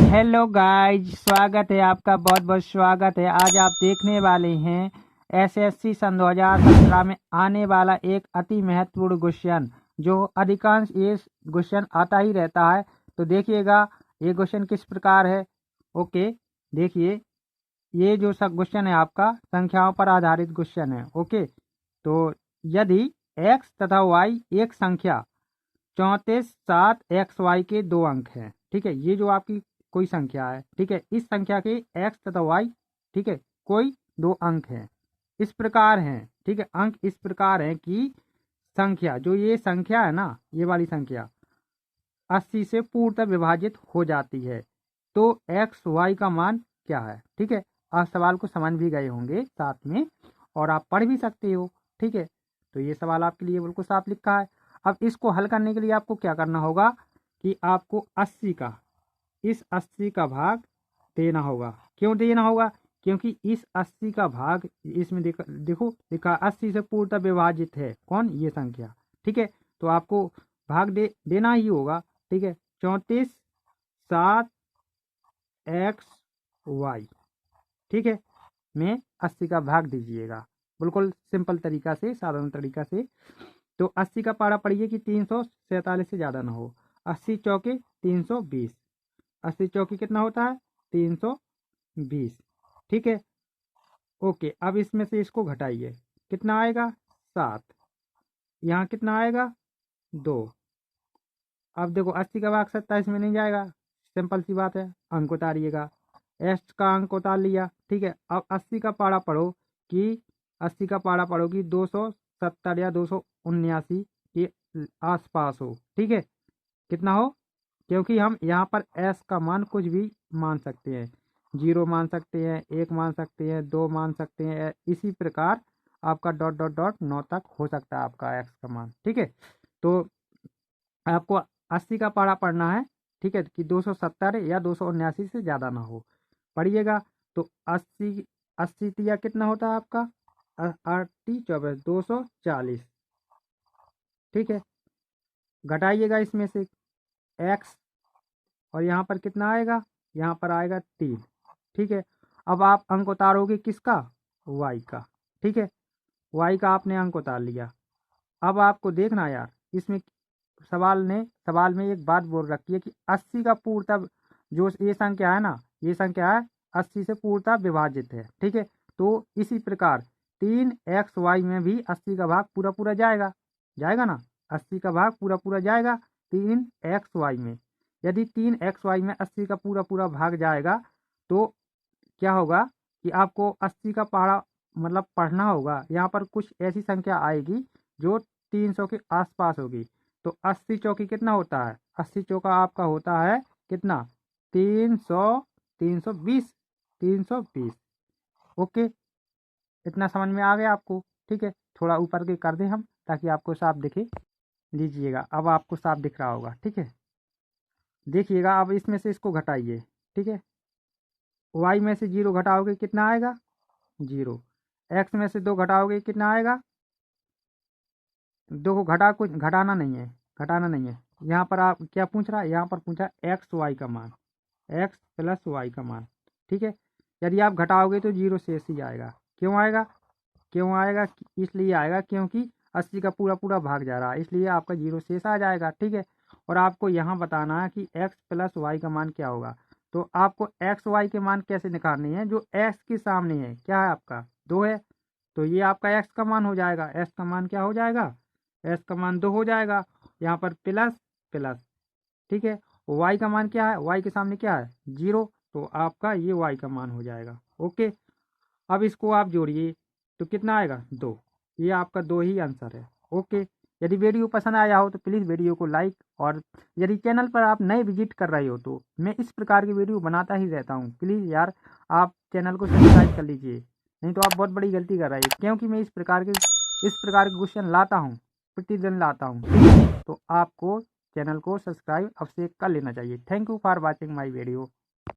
Hello guys, स्वागत है आपका, बहुत बहुत स्वागत है। आज आप देखने वाले हैं एसएससी सन 2017 में आने वाला एक अति महत्वपूर्ण क्वेश्चन, जो अधिकांश ये क्वेश्चन आता ही रहता है। तो देखिएगा ये क्वेश्चन किस प्रकार है। ओके, देखिए ये जो सब क्वेश्चन है आपका संख्याओं पर आधारित क्वेश्चन है। ओके, तो यदि एक्स तथा वाई एक संख्या 34 7 एक्स वाई के दो अंक हैं, ठीक है, ये जो आपकी कोई संख्या है, ठीक है, इस संख्या के एक्स तथा वाई, ठीक है, कोई दो अंक हैं, इस प्रकार हैं, ठीक है, अंक इस प्रकार हैं कि संख्या जो ये संख्या है ना, ये वाली संख्या 80 से पूर्णतः विभाजित हो जाती है, तो एक्स वाई का मान क्या है। ठीक है, आप सवाल को समझ भी गए होंगे साथ में, और आप पढ़ भी सकते हो। ठीक है, तो ये सवाल आपके लिए बिल्कुल साफ लिखा है। अब इसको हल करने के लिए आपको क्या करना होगा कि आपको 80 का इस 80 का भाग देना होगा। क्यों देना होगा? क्योंकि इस 80 का भाग इसमें देखो लिखा 80 से पूर्णतः विभाजित है कौन, ये संख्या। ठीक है, तो आपको भाग देना ही होगा। ठीक है, 34 7 एक्स वाई, ठीक है, में 80 का भाग दीजिएगा, बिल्कुल सिंपल तरीका से, साधारण तरीका से। तो 80 का पारा पढ़िए कि 347 से ज़्यादा ना हो। 80 चौके 320, 80 चौके कितना होता है 320। ठीक है, ओके, अब इसमें से इसको घटाइए, कितना आएगा 7, यहाँ कितना आएगा 2। अब देखो 80 का भाग 27 में नहीं जाएगा, सिंपल सी बात है, अंक उतारिएगा, एक्स का अंक उतार लिया। ठीक है, अब 80 का पारा पढ़ो कि 80 का पारा पढ़ो कि 270 या 279 के आसपास हो। ठीक है, कितना हो, क्योंकि हम यहाँ पर एस का मान कुछ भी मान सकते हैं, 0 मान सकते हैं, 1 मान सकते हैं, 2 मान सकते हैं, इसी प्रकार आपका डॉट डॉट डॉट 9 तक हो सकता है आपका एक्स का मान। ठीक है, तो आपको 80 का पारा पढ़ना है। ठीक है, कि 270 या 279 से ज़्यादा ना हो, पढ़िएगा। तो 80 80 तिया कितना होता है आपका 80 24 240। ठीक है, घटाइएगा इसमें से एक्स, और यहाँ पर कितना आएगा, यहाँ पर आएगा 3। ठीक है, अब आप अंक उतारोगे किसका, वाई का। ठीक है, वाई का आपने अंक उतार लिया। अब आपको देखना यार, इसमें सवाल में एक बात बोल रखी है कि 80 का पूर्णतः जो ये संख्या है ना, ये संख्या है 80 से पूर्णतः विभाजित है। ठीक है, तो इसी प्रकार 3xy में भी 80 का भाग पूरा पूरा जाएगा, जाएगा ना, 80 का भाग पूरा पूरा जाएगा 3xy में। यदि 3xy में 80 का पूरा पूरा भाग जाएगा, तो क्या होगा कि आपको 80 का पहाड़ा मतलब पढ़ना होगा। यहाँ पर कुछ ऐसी संख्या आएगी जो 300 के आसपास होगी। तो 80 चौकी कितना होता है, 80 चौका आपका होता है कितना 300 320 320। ओके, इतना समझ में आ गया आपको। ठीक है, थोड़ा ऊपर के कर दें हम ताकि आपको साफ दिखे। लीजिएगा, अब आपको साफ दिख रहा होगा। ठीक है, देखिएगा, अब इसमें से इसको घटाइए। ठीक है, वाई में से 0 घटाओगे कितना आएगा 0, एक्स में से 2 घटाओगे कितना आएगा, 2 को कुछ घटाना नहीं है, घटाना नहीं है। यहाँ पर आप क्या पूछ रहा है, यहाँ पर पूछा एक्स वाई का मान, एक्स प्लस वाई का मान। ठीक है, यदि आप घटाओगे तो 0 शेष ही आएगा। क्यों आएगा, क्यों आएगा, इसलिए आएगा क्योंकि 80 का पूरा पूरा भाग जा रहा है, इसलिए आपका 0 शेष आ जाएगा। ठीक है, और आपको यहाँ बताना है कि एक्स प्लस वाई का मान क्या होगा। तो आपको एक्स वाई के मान कैसे निकालने हैं, जो एक्स के सामने है क्या है आपका 2 है, तो ये आपका एक्स का मान हो जाएगा। एक्स का मान क्या हो जाएगा, एक्स का मान 2 हो जाएगा, यहाँ पर प्लस प्लस। ठीक है, वाई का मान क्या है, वाई के सामने क्या है 0, तो आपका ये वाई का मान हो जाएगा। ओके, अब इसको आप जोड़िए तो कितना आएगा 2, ये आपका 2 ही आंसर है। ओके, यदि वीडियो पसंद आया हो तो प्लीज़ वीडियो को लाइक, और यदि चैनल पर आप नए विजिट कर रहे हो तो मैं इस प्रकार की वीडियो बनाता ही रहता हूँ, प्लीज़ यार आप चैनल को सब्सक्राइब कर लीजिए, नहीं तो आप बहुत बड़ी गलती कर रहे हैं, क्योंकि मैं इस प्रकार के क्वेश्चन लाता हूँ, प्रतिदिन लाता हूँ। ठीक है, तो आपको चैनल को सब्सक्राइब अब से कर लेना चाहिए। Thank you for watching my video.